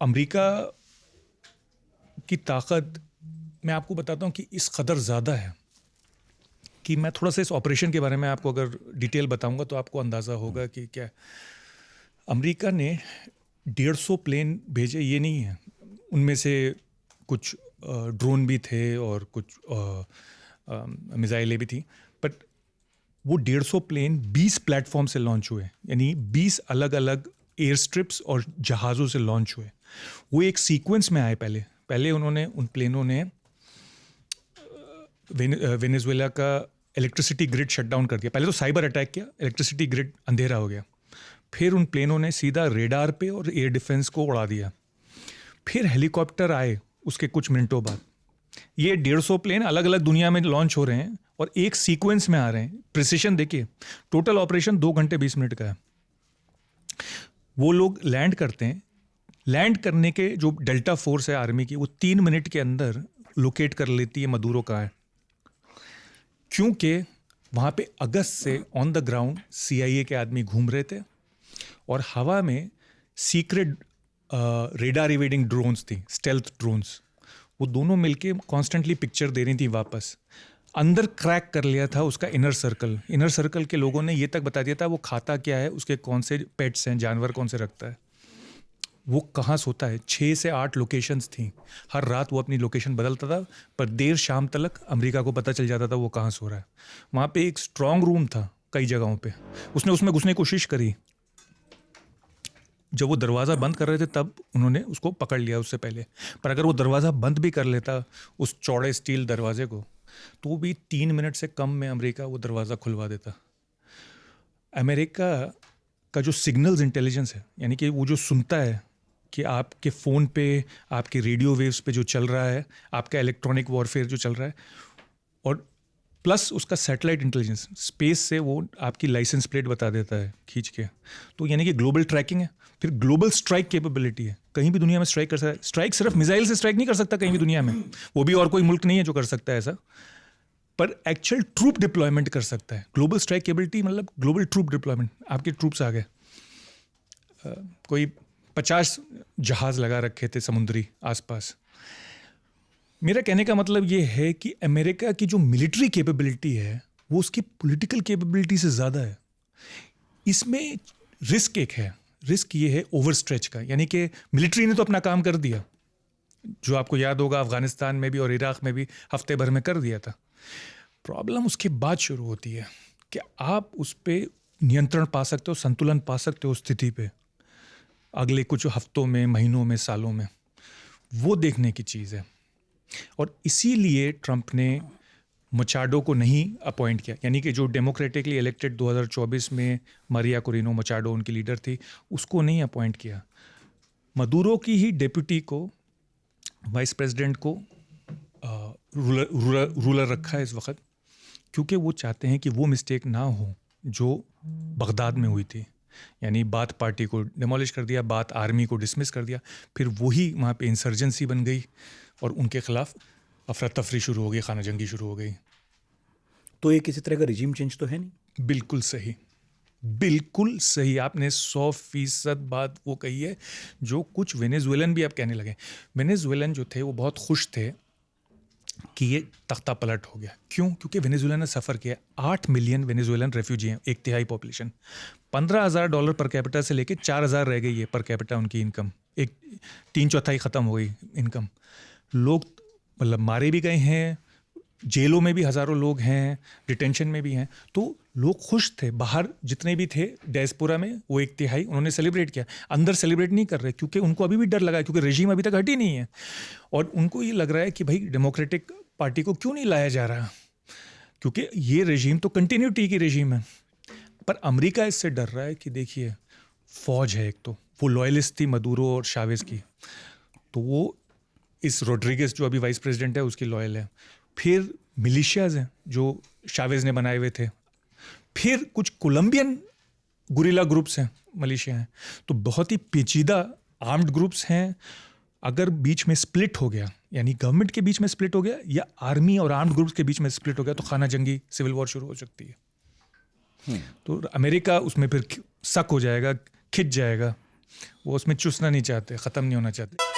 America की ताकत मैं आपको बताता हूँ कि इस कदर ज़्यादा है कि मैं थोड़ा सा इस ऑपरेशन के बारे में आपको अगर डिटेल बताऊंगा तो आपको अंदाज़ा होगा कि क्या अमेरिका ने 150 प्लेन भेजे। ये नहीं है, उनमें से कुछ ड्रोन भी थे और कुछ मिसाइलें भी थी, बट वो 150 प्लेन 20 प्लेटफॉर्म से लॉन्च हुए, यानी 20 अलग अलग एयर स्ट्रिप्स और जहाज़ों से लॉन्च हुए। वो एक सीक्वेंस में आए। पहले उन्होंने उन प्लेनों ने वेनेजुएला का इलेक्ट्रिसिटी ग्रिड शट डाउन कर दिया। पहले तो साइबर अटैक किया, इलेक्ट्रिसिटी ग्रिड अंधेरा हो गया। फिर उन प्लेनों ने सीधा रेडार पे और एयर डिफेंस को उड़ा दिया। फिर हेलीकॉप्टर आए उसके कुछ मिनटों बाद। ये 150 प्लेन अलग अलग दुनिया में लॉन्च हो रहे हैं और एक सीक्वेंस में आ रहे हैं। प्रिसिशन देखिए, टोटल ऑपरेशन 2 घंटे 20 मिनट का है। वो लोग लैंड करते हैं। लैंड करने के जो डेल्टा फोर्स है आर्मी की, वो 3 मिनट के अंदर लोकेट कर लेती है मदुरो कहाँ है, क्योंकि वहाँ पे अगस्त से ऑन द ग्राउंड CIA के आदमी घूम रहे थे और हवा में सीक्रेट रेडार इवेडिंग ड्रोन्स थी, स्टेल्थ ड्रोन्स। वो दोनों मिलके कॉन्स्टेंटली पिक्चर दे रही थी वापस। अंदर क्रैक कर लिया था उसका इनर सर्कल के लोगों ने ये तक बता दिया था वो खाता क्या है, उसके कौन से पेट्स हैं, जानवर कौन से रखता है, वो कहाँ सोता है। 6 से 8 लोकेशंस थी। हर रात वो अपनी लोकेशन बदलता था, पर देर शाम तक अमेरिका को पता चल जाता था वो कहाँ सो रहा है। वहाँ पे एक स्ट्रांग रूम था कई जगहों पे। उसने उसमें घुसने की कोशिश करी। जब वो दरवाज़ा बंद कर रहे थे तब उन्होंने उसको पकड़ लिया उससे पहले। पर अगर वो दरवाज़ा बंद भी कर लेता उस चौड़े स्टील दरवाजे को, तो भी 3 मिनट से कम में अमेरिका वो दरवाज़ा खुलवा देता। अमेरिका का जो सिग्नल्स इंटेलिजेंस है, यानी कि वो जो सुनता है कि आपके फ़ोन पे, आपके रेडियो वेव्स पे जो चल रहा है, आपका इलेक्ट्रॉनिक वॉरफेयर जो चल रहा है, और प्लस उसका सैटेलाइट इंटेलिजेंस, स्पेस से वो आपकी लाइसेंस प्लेट बता देता है खींच के। तो यानी कि ग्लोबल ट्रैकिंग है। फिर ग्लोबल स्ट्राइक कैपेबिलिटी है, कहीं भी दुनिया में स्ट्राइक कर सकता है। स्ट्राइक सिर्फ मिसाइल से स्ट्राइक नहीं कर सकता कहीं भी दुनिया में, वो भी और कोई मुल्क नहीं है जो कर सकता है ऐसा, पर एक्चुअल ट्रूप डिप्लॉयमेंट कर सकता है। ग्लोबल स्ट्राइक कैपेबिलिटी मतलब ग्लोबल ट्रूप डिप्लॉयमेंट। आपके ट्रूप्स आ गए, कोई 50 जहाज लगा रखे थे समुद्री आसपास। मेरा कहने का मतलब ये है कि अमेरिका की जो मिलिट्री कैपेबिलिटी है वो उसकी पॉलिटिकल कैपेबिलिटी से ज़्यादा है। इसमें रिस्क एक है, रिस्क ये है ओवर स्ट्रेच का, यानी कि मिलिट्री ने तो अपना काम कर दिया, जो आपको याद होगा अफगानिस्तान में भी और इराक में भी हफ्ते भर में कर दिया था। प्रॉब्लम उसके बाद शुरू होती है कि आप उस पर नियंत्रण पा सकते हो, संतुलन पा सकते हो स्थिति पे अगले कुछ हफ्तों में, महीनों में, सालों में। वो देखने की चीज़ है। और इसीलिए ट्रंप ने मचाडो को नहीं अपॉइंट किया, यानी कि जो डेमोक्रेटिकली इलेक्टेड 2024 में मारिया कोरिनो मचाडो उनकी लीडर थी, उसको नहीं अपॉइंट किया। मदुरो की ही डेप्यूटी को, वाइस प्रेसिडेंट को रूलर रखा है इस वक्त, क्योंकि वो चाहते हैं कि वो मिस्टेक ना हो जो बगदाद में हुई थी। यानी बात पार्टी को डिमोलिश कर दिया, बात आर्मी को डिसमिस कर दिया, फिर वही वहाँ पे इंसर्जेंसी बन गई और उनके खिलाफ अफरा तफरी शुरू हो गई, खाना जंगी शुरू हो गई। तो ये किसी तरह का रिजीम चेंज तो है नहीं? बिल्कुल सही, बिल्कुल सही। आपने 100% बात वो कही है जो कुछ वेनेजुएलन भी अब कहने लगे। वेनेजुएलन जो थे वो बहुत खुश थे कि ये तख्ता पलट हो गया। क्यों? क्योंकि वेनेजुएला ने सफ़र किया। 8 मिलियन वेनेजुएलन रेफ्यूजी हैं, 1/3 पॉपुलेशन। $15,000 पर कैपिटा से लेके 4,000 रह गई है पर कैपिटा उनकी इनकम। एक 3/4 ख़त्म हो गई इनकम। लोग मतलब मारे भी गए हैं, जेलों में भी हज़ारों लोग हैं, डिटेंशन में भी हैं। तो लोग खुश थे। बाहर जितने भी थे डायस्पोरा में, वो 1/3 उन्होंने सेलिब्रेट किया। अंदर सेलिब्रेट नहीं कर रहे क्योंकि उनको अभी भी डर लगा है, क्योंकि रेजिम अभी तक हटी नहीं है। और उनको ये लग रहा है कि भाई डेमोक्रेटिक पार्टी को क्यों नहीं लाया जा रहा, क्योंकि ये रेजिम तो कंटिन्यूटी की रेजिम है। पर अमेरिका इससे डर रहा है कि देखिए फौज है, एक तो वो लॉयलिस्ट थी मदुरो और शावेज की, तो वो इस रोड्रिगेज जो अभी वाइस प्रेसिडेंट है उसकी लॉयल है। फिर मिलिशियाज हैं जो शावेज ने बनाए हुए थे। फिर कुछ कोलंबियन गुरिल्ला ग्रुप्स हैं, मलेशिया हैं। तो बहुत ही पेचीदा आर्म्ड ग्रुप्स हैं। अगर बीच में स्प्लिट हो गया, यानी गवर्नमेंट के बीच में स्प्लिट हो गया या आर्मी और आर्म्ड ग्रुप्स के बीच में स्प्लिट हो गया, तो खाना जंगी सिविल वॉर शुरू हो सकती है। तो अमेरिका उसमें फिर शक हो जाएगा, खिंच जाएगा वो उसमें चूसना नहीं चाहते, ख़त्म नहीं होना चाहते।